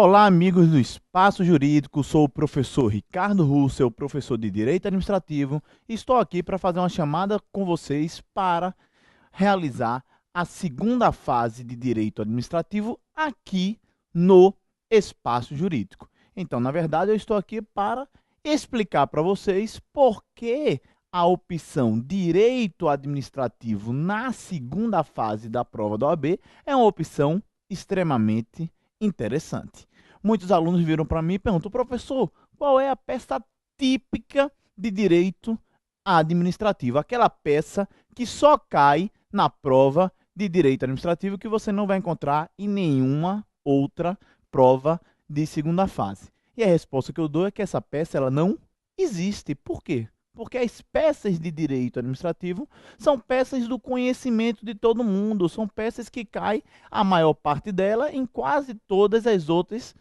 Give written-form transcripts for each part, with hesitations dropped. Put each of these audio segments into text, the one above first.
Olá, amigos do Espaço Jurídico. Sou o professor Ricardo Russell, professor de Direito Administrativo, e estou aqui para fazer uma chamada com vocês para realizar a segunda fase de Direito Administrativo aqui no Espaço Jurídico. Então, na verdade, eu estou aqui para explicar para vocês por que a opção Direito Administrativo na segunda fase da prova da OAB é uma opção extremamente interessante. Muitos alunos viram para mim e perguntam: professor, qual é a peça típica de direito administrativo? Aquela peça que só cai na prova de direito administrativo, que você não vai encontrar em nenhuma outra prova de segunda fase. E a resposta que eu dou é que essa peça ela não existe. Por quê? Porque as peças de direito administrativo são peças do conhecimento de todo mundo, são peças que caem, a maior parte dela, em quase todas as outras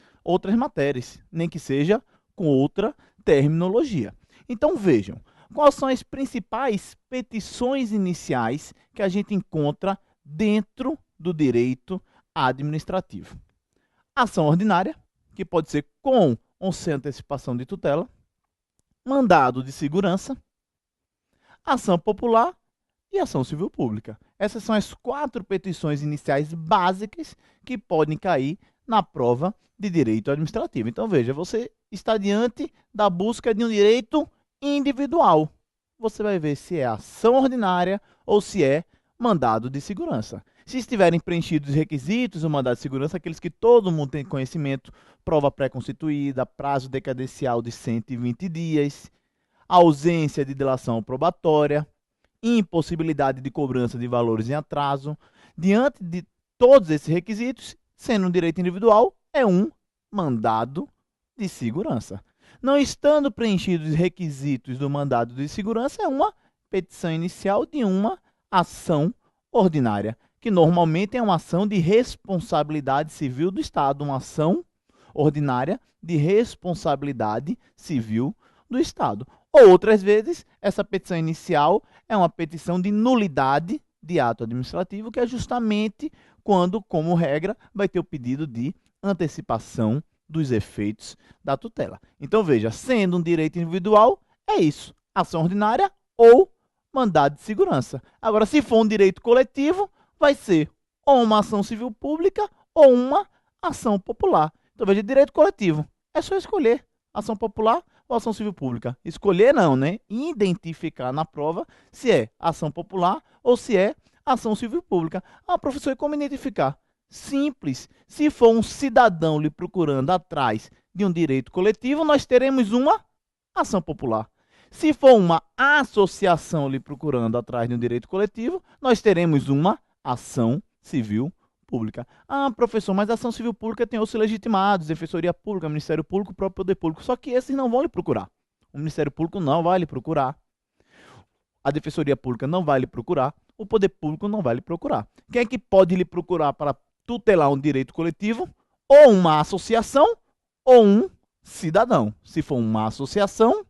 matérias, nem que seja com outra terminologia. Então vejam, quais são as principais petições iniciais que a gente encontra dentro do direito administrativo? Ação ordinária, que pode ser com ou sem antecipação de tutela. Mandado de segurança, ação popular e ação civil pública. Essas são as 4 petições iniciais básicas que podem cair na prova de direito administrativo. Então, veja, você está diante da busca de um direito individual. Você vai ver se é ação ordinária ou se é mandado de segurança. Se estiverem preenchidos os requisitos do mandado de segurança, aqueles que todo mundo tem conhecimento: prova pré-constituída, prazo decadencial de 120 dias, ausência de delação probatória, impossibilidade de cobrança de valores em atraso. Diante de todos esses requisitos, sendo um direito individual, é um mandado de segurança. Não estando preenchidos os requisitos do mandado de segurança, é uma petição inicial de uma ação ordinária, que normalmente é uma ação de responsabilidade civil do Estado, uma ação ordinária de responsabilidade civil do Estado. Outras vezes, essa petição inicial é uma petição de nulidade de ato administrativo, que é justamente quando, como regra, vai ter o pedido de antecipação dos efeitos da tutela. Então, veja, sendo um direito individual, é isso: ação ordinária ou mandado de segurança. Agora, se for um direito coletivo, vai ser ou uma ação civil pública ou uma ação popular. Então, veja, direito coletivo, é só escolher ação popular ou ação civil pública. Escolher não, né? Identificar na prova se é ação popular ou se é ação civil pública. Ah, professor, e como identificar? Simples. Se for um cidadão lhe procurando atrás de um direito coletivo, nós teremos uma ação popular. Se for uma associação lhe procurando atrás de um direito coletivo, nós teremos uma ação civil pública. Ah, professor, mas a ação civil pública tem outros legitimados: Defensoria Pública, Ministério Público, o próprio Poder Público. Só que esses não vão lhe procurar. O Ministério Público não vai lhe procurar. A Defensoria Pública não vai lhe procurar. O Poder Público não vai lhe procurar. Quem é que pode lhe procurar para tutelar um direito coletivo? Ou uma associação ou um cidadão. Se for uma associação,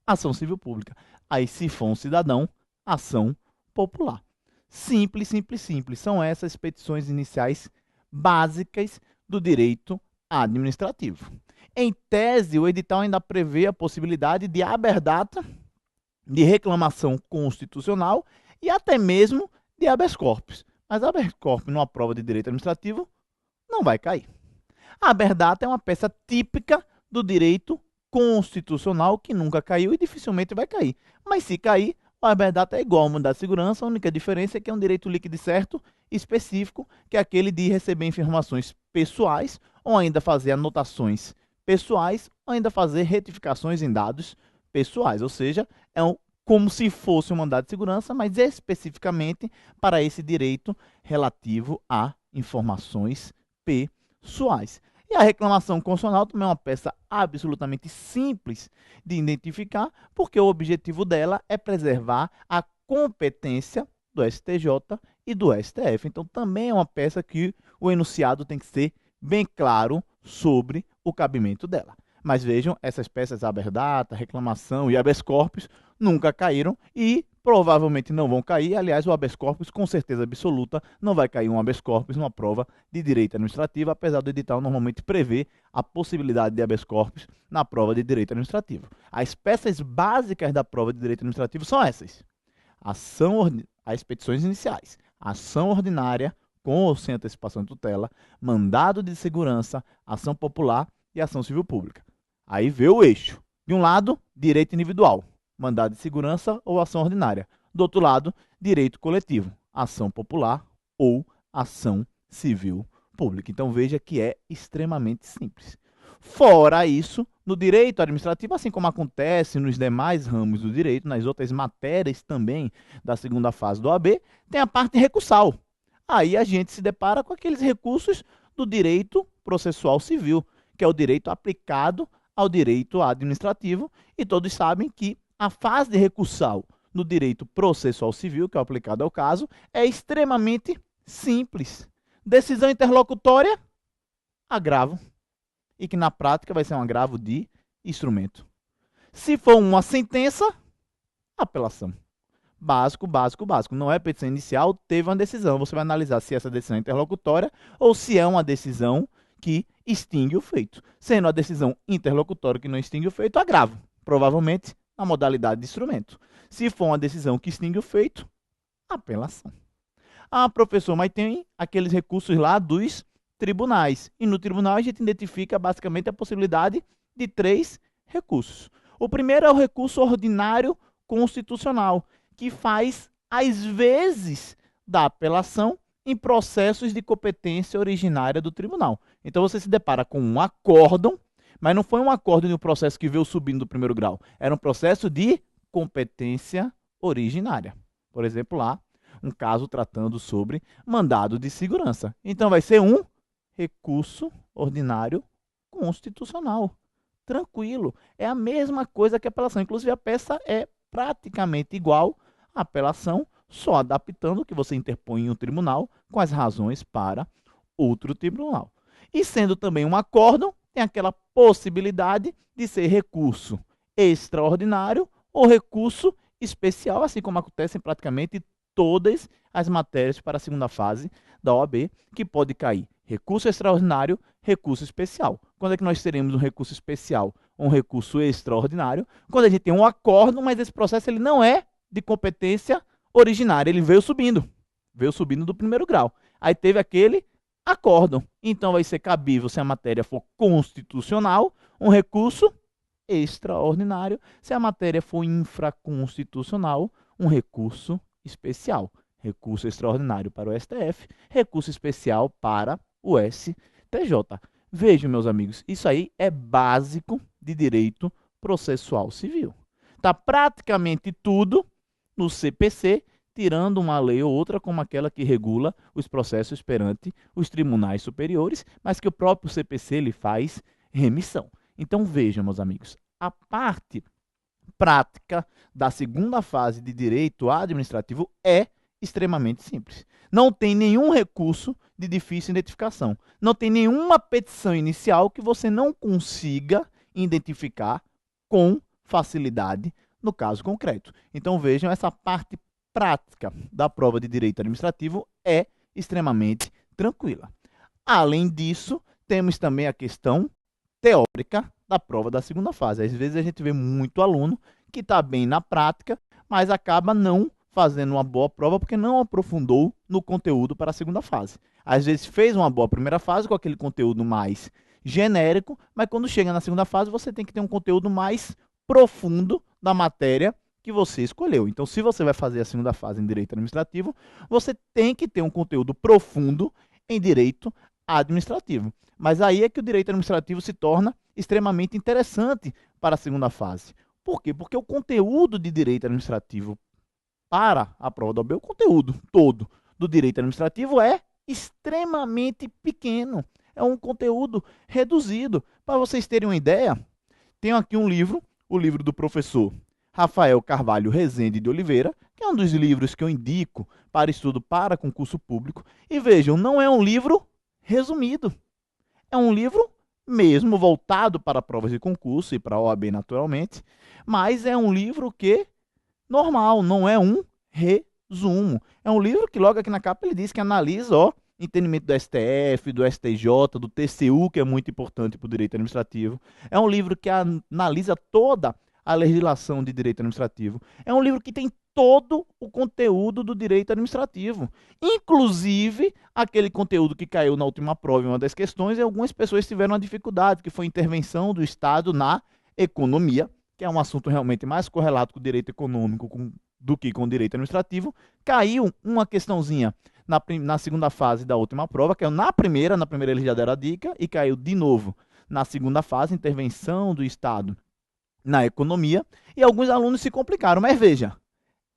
ação civil pública. Aí, se for um cidadão, ação popular. Simples, simples, simples. São essas petições iniciais básicas do direito administrativo. Em tese, o edital ainda prevê a possibilidade de aberdata, de reclamação constitucional e até mesmo de habeas corpus. Mas habeas corpus numa prova de direito administrativo não vai cair. A aberdata é uma peça típica do direito constitucional que nunca caiu e dificilmente vai cair. Mas se cair, o habeas-data é igual ao mandado de segurança. A única diferença é que é um direito líquido certo específico, que é aquele de receber informações pessoais, ou ainda fazer anotações pessoais, ou ainda fazer retificações em dados pessoais. Ou seja, como se fosse um mandado de segurança, mas especificamente para esse direito relativo a informações pessoais. E a reclamação constitucional também é uma peça absolutamente simples de identificar, porque o objetivo dela é preservar a competência do STJ e do STF. Então, também é uma peça que o enunciado tem que ser bem claro sobre o cabimento dela. Mas vejam, essas peças, habeas data, reclamação e habeas corpus, nunca caíram e provavelmente não vão cair. Aliás, o habeas corpus, com certeza absoluta, não vai cair um habeas corpus numa prova de direito administrativo, apesar do edital normalmente prever a possibilidade de habeas corpus na prova de direito administrativo. As peças básicas da prova de direito administrativo são essas: as petições iniciais, ação ordinária com ou sem antecipação de tutela, mandado de segurança, ação popular e ação civil pública. Aí vê o eixo. De um lado, direito individual, mandado de segurança ou ação ordinária. Do outro lado, direito coletivo, ação popular ou ação civil pública. Então veja que é extremamente simples. Fora isso, no direito administrativo, assim como acontece nos demais ramos do direito, nas outras matérias também da segunda fase do OAB, tem a parte recursal. Aí a gente se depara com aqueles recursos do direito processual civil, que é o direito aplicado ao direito administrativo, e todos sabem que a fase de recursal no direito processual civil, que é aplicado ao caso, é extremamente simples. Decisão interlocutória, agravo, e que na prática vai ser um agravo de instrumento. Se for uma sentença, apelação. Básico, básico, básico. Não é petição inicial, teve uma decisão. Você vai analisar se essa decisão é interlocutória ou se é uma decisão que extingue o feito. Sendo a decisão interlocutória que não extingue o feito, agravo. Provavelmente na modalidade de instrumento. Se for uma decisão que extingue o feito, apelação. Ah, professor, mas tem aqueles recursos lá dos tribunais. E no tribunal a gente identifica basicamente a possibilidade de 3 recursos. O primeiro é o recurso ordinário constitucional, que faz, às vezes, da apelação em processos de competência originária do tribunal. Então, você se depara com um acórdão, mas não foi um acórdão de um processo que veio subindo do primeiro grau. Era um processo de competência originária. Por exemplo, lá, um caso tratando sobre mandado de segurança. Então, vai ser um recurso ordinário constitucional. Tranquilo. É a mesma coisa que a apelação. Inclusive, a peça é praticamente igual à apelação, só adaptando o que você interpõe em um tribunal com as razões para outro tribunal. E sendo também um acórdão, tem aquela possibilidade de ser recurso extraordinário ou recurso especial, assim como acontece em praticamente todas as matérias para a segunda fase da OAB, que pode cair recurso extraordinário, recurso especial. Quando é que nós teremos um recurso especial ou um recurso extraordinário? Quando a gente tem um acórdão, mas esse processo ele não é de competência originária, ele veio subindo do primeiro grau. Aí teve aquele acórdão. Então vai ser cabível, se a matéria for constitucional, um recurso extraordinário. Se a matéria for infraconstitucional, um recurso especial. Recurso extraordinário para o STF, recurso especial para o STJ. Vejam, meus amigos, isso aí é básico de direito processual civil. Está praticamente tudo no CPC, tirando uma lei ou outra, como aquela que regula os processos perante os tribunais superiores, mas que o próprio CPC ele faz remissão. Então, vejam, meus amigos, a parte prática da segunda fase de direito administrativo é extremamente simples. Não tem nenhum recurso de difícil identificação. Não tem nenhuma petição inicial que você não consiga identificar com facilidade no caso concreto. Então, vejam, essa parte prática da prova de direito administrativo é extremamente tranquila. Além disso, temos também a questão teórica da prova da segunda fase. Às vezes a gente vê muito aluno que está bem na prática, mas acaba não fazendo uma boa prova porque não aprofundou no conteúdo para a segunda fase. Às vezes fez uma boa primeira fase com aquele conteúdo mais genérico, mas quando chega na segunda fase você tem que ter um conteúdo mais profundo da matéria que você escolheu. Então, se você vai fazer a segunda fase em direito administrativo, você tem que ter um conteúdo profundo em direito administrativo. Mas aí é que o direito administrativo se torna extremamente interessante para a segunda fase. Por quê? Porque o conteúdo de direito administrativo para a prova da OAB, o conteúdo todo do direito administrativo é extremamente pequeno. É um conteúdo reduzido. Para vocês terem uma ideia, tenho aqui um livro, o livro do professor Rafael Carvalho Rezende de Oliveira, que é um dos livros que eu indico para estudo para concurso público. E vejam, não é um livro resumido. É um livro mesmo voltado para provas de concurso e para a OAB naturalmente, mas é um livro que normal, não é um resumo. É um livro que logo aqui na capa ele diz que analisa, ó, entendimento do STF, do STJ, do TCU, que é muito importante para o direito administrativo. É um livro que analisa toda a legislação de direito administrativo. É um livro que tem todo o conteúdo do direito administrativo, inclusive aquele conteúdo que caiu na última prova em uma das questões e algumas pessoas tiveram uma dificuldade, que foi a intervenção do Estado na economia, que é um assunto realmente mais correlato com o direito econômico do que com o direito administrativo. Caiu uma questãozinha na segunda fase da última prova, caiu na primeira eles já deram a dica, e caiu de novo na segunda fase, intervenção do Estado na economia, e alguns alunos se complicaram, mas veja,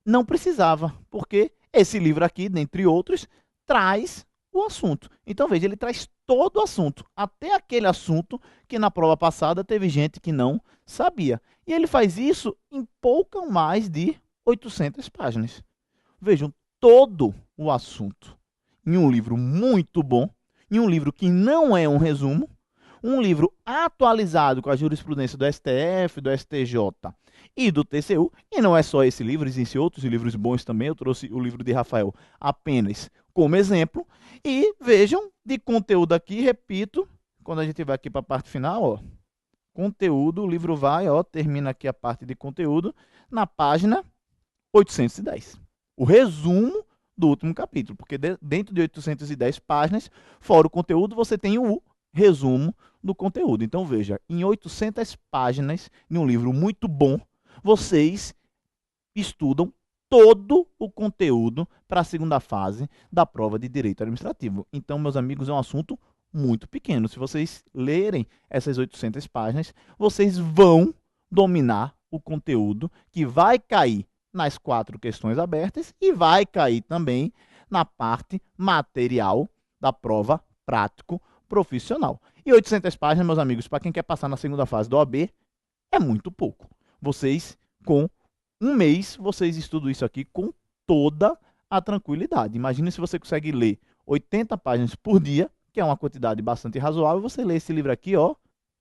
não precisava, porque esse livro aqui, dentre outros, traz o assunto. Então veja, ele traz todo o assunto, até aquele assunto que na prova passada teve gente que não sabia. E ele faz isso em pouco mais de 800 páginas. Vejam, todo o assunto em um livro muito bom, em um livro que não é um resumo, um livro atualizado com a jurisprudência do STF, do STJ e do TCU. E não é só esse livro, existem outros livros bons também. Eu trouxe o livro de Rafael apenas como exemplo. E vejam, de conteúdo aqui, repito, quando a gente vai aqui para a parte final, ó, conteúdo, o livro vai, ó, termina aqui a parte de conteúdo na página 810. O resumo do último capítulo, porque dentro de 810 páginas, fora o conteúdo, você tem o resumo do conteúdo. Então veja, em 800 páginas, em um livro muito bom, vocês estudam todo o conteúdo para a segunda fase da prova de direito administrativo. Então, meus amigos, é um assunto muito pequeno. Se vocês lerem essas 800 páginas, vocês vão dominar o conteúdo que vai cair nas 4 questões abertas e vai cair também na parte material da prova prático profissional. E 800 páginas, meus amigos, para quem quer passar na segunda fase do OAB, é muito pouco. Vocês, com um mês, vocês estudam isso aqui com toda a tranquilidade. Imagine se você consegue ler 80 páginas por dia, que é uma quantidade bastante razoável, você lê esse livro aqui, ó,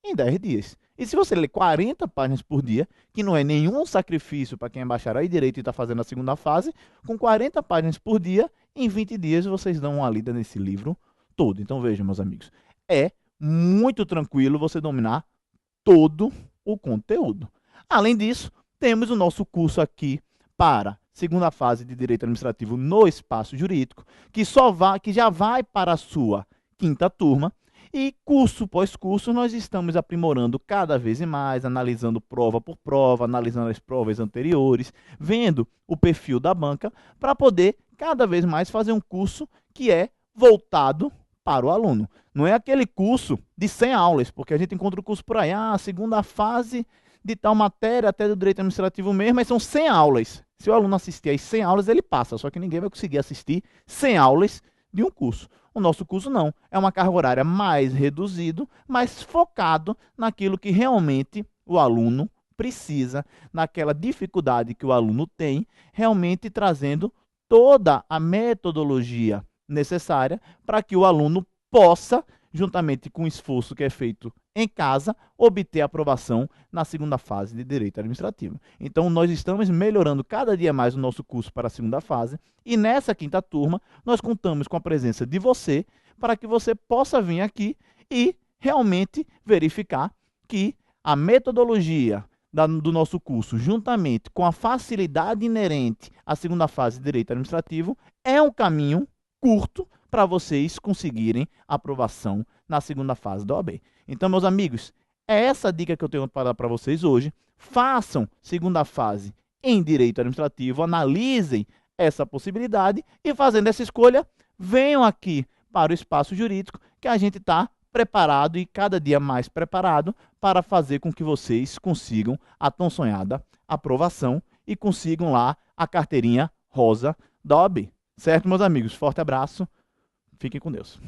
em 10 dias. E se você ler 40 páginas por dia, que não é nenhum sacrifício para quem é bacharel em direito e está fazendo a segunda fase, com 40 páginas por dia, em 20 dias vocês dão uma lida nesse livro todo. Então vejam, meus amigos, é muito tranquilo você dominar todo o conteúdo. Além disso, temos o nosso curso aqui para segunda fase de Direito Administrativo no Espaço Jurídico, que já vai para a sua 5ª turma. E curso pós curso, nós estamos aprimorando cada vez mais, analisando prova por prova, analisando as provas anteriores, vendo o perfil da banca, para poder cada vez mais fazer um curso que é voltado para o aluno. Não é aquele curso de 100 aulas, porque a gente encontra o curso por aí, segunda fase de tal matéria, até do direito administrativo mesmo, mas são 100 aulas. Se o aluno assistir às 100 aulas, ele passa, só que ninguém vai conseguir assistir 100 aulas de um curso. O nosso curso não, é uma carga horária mais reduzido, mais focado naquilo que realmente o aluno precisa, naquela dificuldade que o aluno tem, realmente trazendo toda a metodologia necessária para que o aluno possa, juntamente com o esforço que é feito em casa, obter aprovação na segunda fase de Direito Administrativo. Então, nós estamos melhorando cada dia mais o nosso curso para a segunda fase, e nessa 5ª turma, nós contamos com a presença de você, para que você possa vir aqui e realmente verificar que a metodologia do nosso curso, juntamente com a facilidade inerente à segunda fase de Direito Administrativo, é um caminho curto para vocês conseguirem aprovação na segunda fase da OAB. Então, meus amigos, é essa dica que eu tenho para dar para vocês hoje. Façam segunda fase em Direito Administrativo, analisem essa possibilidade e, fazendo essa escolha, venham aqui para o Espaço Jurídico, que a gente está preparado e cada dia mais preparado para fazer com que vocês consigam a tão sonhada aprovação e consigam lá a carteirinha rosa da OAB. Certo, meus amigos? Forte abraço. Fiquem com Deus.